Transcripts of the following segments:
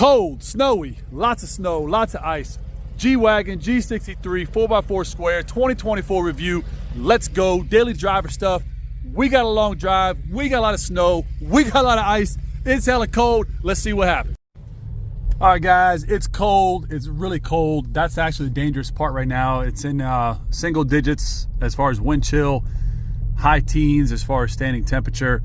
Cold, snowy, lots of snow, lots of ice. G-Wagon, G63, 4x4 square, 2024 review. Let's go, daily driver stuff. We got a long drive, we got a lot of snow, we got a lot of ice. It's hella cold, let's see what happens. All right guys, it's cold, it's really cold. That's actually the dangerous part right now. It's in single digits as far as wind chill, high teens as far as standing temperature.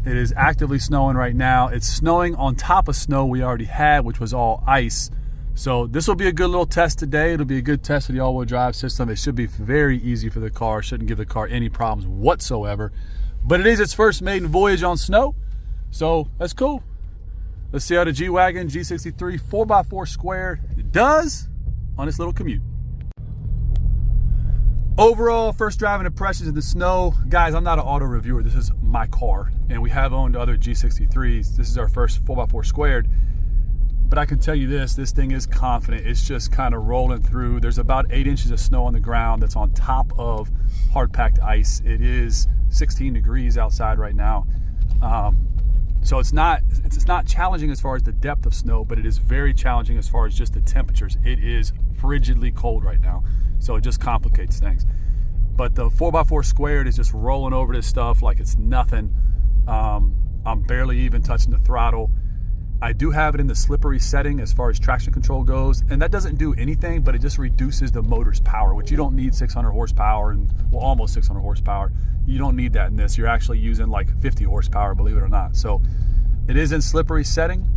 It is actively snowing right now. It's snowing on top of snow we already had, which was all ice. So this will be a good little test today. It'll be a good test of the all-wheel drive system. It should be very easy for the car. Shouldn't give the car any problems whatsoever. But it is its first maiden voyage on snow, so that's cool. Let's see how the G-Wagon G63 4x4 squared does on this little commute. Overall, first driving impressions in the snow. Guys, I'm not an auto reviewer. This is my car, and we have owned other G63s. This is our first 4x4 squared. But I can tell you this thing is confident. It's just kind of rolling through. There's about 8 inches of snow on the ground that's on top of hard-packed ice. It is 16 degrees outside right now. So it's not challenging as far as the depth of snow, but it is very challenging as far as just the temperatures. It is frigidly cold right now, so it just complicates things. But the 4x4 squared is just rolling over this stuff like it's nothing. I'm barely even touching the throttle. I do have it in the slippery setting as far as traction control goes, and that doesn't do anything, but it just reduces the motor's power, which you don't need 600 horsepower, and well, almost 600 horsepower. You don't need that in this. You're actually using like 50 horsepower, believe it or not. So it is in slippery setting,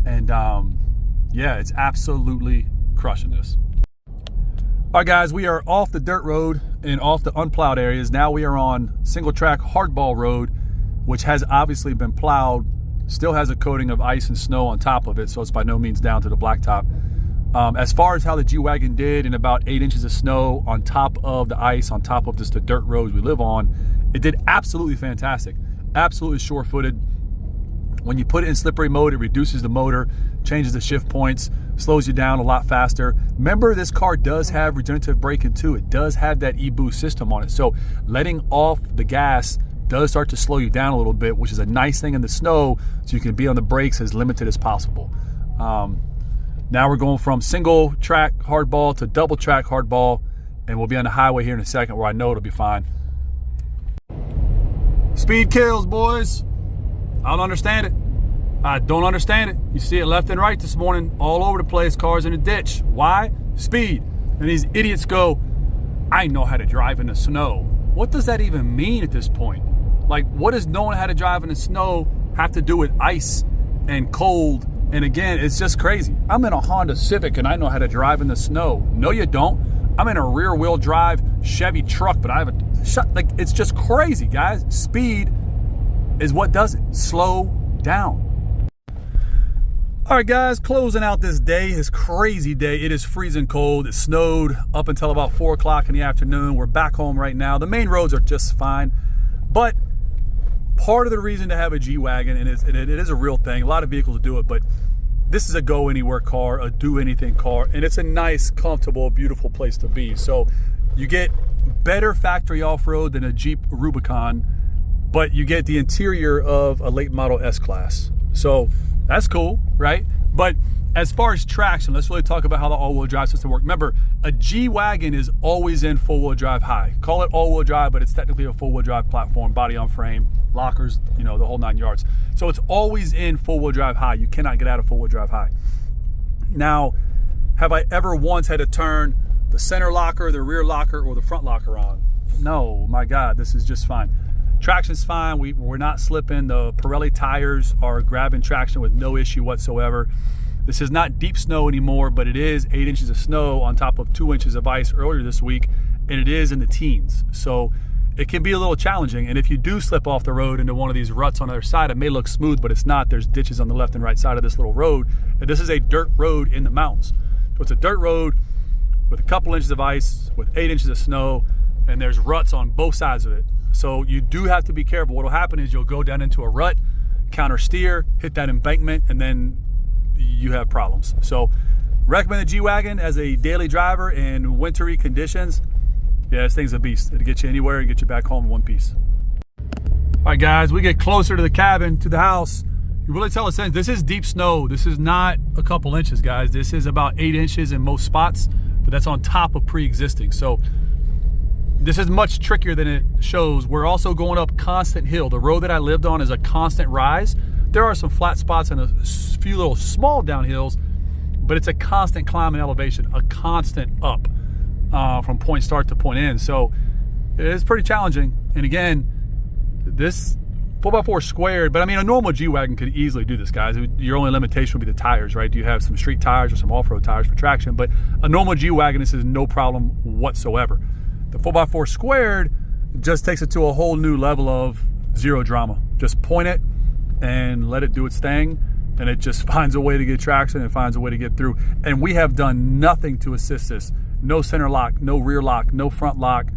and yeah, it's absolutely crushing this. All right, guys, we are off the dirt road and off the unplowed areas. Now we are on single track hardball road, which has obviously been plowed. Still has a coating of ice and snow on top of it, so it's by no means down to the blacktop. As far as how the G-Wagon did in about 8 inches of snow on top of the ice, on top of just the dirt roads we live on, it did absolutely fantastic. Absolutely sure-footed. When you put it in slippery mode, it reduces the motor, changes the shift points, slows you down a lot faster. Remember, this car does have regenerative braking too. It does have that e-boost system on it, so letting off the gas does start to slow you down a little bit, which is a nice thing in the snow, so you can be on the brakes as limited as possible. Now we're going from single track hardball to double track hardball, and we'll be on the highway here in a second where I know it'll be fine. Speed kills, boys. I don't understand it. I don't understand it. You see it left and right this morning, all over the place, cars in the ditch. Why? Speed. And these idiots go, I know how to drive in the snow. What does that even mean at this point? Like, what does knowing how to drive in the snow have to do with ice and cold? And again, it's just crazy. I'm in a Honda Civic and I know how to drive in the snow. No, you don't. I'm in a rear wheel drive Chevy truck, but I have like, it's just crazy, guys. Speed is what does it. Slow down. All right, guys, closing out this day, this crazy day. It is freezing cold. It snowed up until about 4 o'clock in the afternoon. We're back home right now. The main roads are just fine, but part of the reason to have a G-Wagon, and it is a real thing, a lot of vehicles do it, but this is a go anywhere car, a do anything car, and it's a nice, comfortable, beautiful place to be. So you get better factory off-road than a Jeep Rubicon, but you get the interior of a late model S-Class. So that's cool, right? But as far as traction, let's really talk about how the all-wheel drive system works. Remember, a G-Wagon is always in full-wheel drive high. Call it all-wheel drive, but it's technically a full-wheel drive platform, body on frame, lockers, you know, the whole 9 yards. So it's always in full-wheel drive high. You cannot get out of full-wheel drive high. Now, have I ever once had to turn the center locker, the rear locker, or the front locker on? No, my God, this is just fine. Traction's fine. We're not slipping. The Pirelli tires are grabbing traction with no issue whatsoever. This is not deep snow anymore, but it is 8 inches of snow on top of 2 inches of ice earlier this week, and it is in the teens. So it can be a little challenging, and if you do slip off the road into one of these ruts on the other side, it may look smooth, but it's not. There's ditches on the left and right side of this little road, and this is a dirt road in the mountains. So it's a dirt road with a couple inches of ice, with 8 inches of snow, and there's ruts on both sides of it. So you do have to be careful. What'll happen is you'll go down into a rut, counter steer, hit that embankment, and then you have problems. So recommend the G-Wagon as a daily driver in wintry conditions. Yeah, this thing's a beast. It'll get you anywhere and get you back home in one piece. All right, guys, we get closer to the cabin, to the house. You You really tell a sense. This is deep snow. This is not a couple inches, guys. This is about 8 inches in most spots, but that's on top of pre-existing. So this is much trickier than it shows. We're also going up constant hill. The road that I lived on is a constant rise. There are some flat spots and a few little small downhills, but it's a constant climb in elevation, a constant up from point start to point end. So it's pretty challenging. And again, this 4x4 squared, but I mean, a normal G-Wagon could easily do this, guys. Your only limitation would be the tires, right? You have some street tires or some off-road tires for traction, but a normal G-Wagon, this is no problem whatsoever. The 4x4 squared just takes it to a whole new level of zero drama. Just point it and let it do its thing, and it just finds a way to get traction and finds a way to get through. And we have done nothing to assist this. No center lock, no rear lock, no front lock,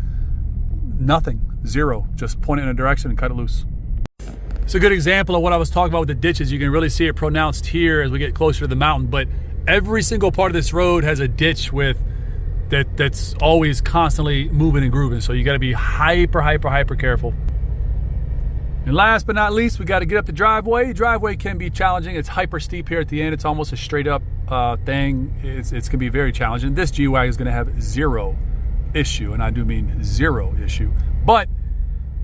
nothing, zero. Just point it in a direction and cut it loose. It's a good example of what I was talking about with the ditches. You can really see it pronounced here as we get closer to the mountain, but every single part of this road has a ditch with that's always constantly moving and grooving. So you gotta be hyper careful. And last but not least, we gotta get up the driveway. Driveway can be challenging. It's hyper steep here at the end. It's almost a straight up thing. It's gonna be very challenging. This G-Wagon is gonna have zero issue, and I do mean zero issue. But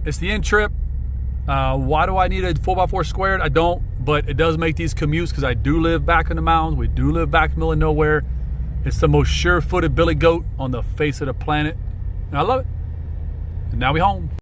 it's the end trip. Why do I need a 4x4 squared? I don't, but it does make these commutes because I do live back in the mountains. We do live back in the middle of nowhere. It's the most sure-footed billy goat on the face of the planet, and I love it. And now we home.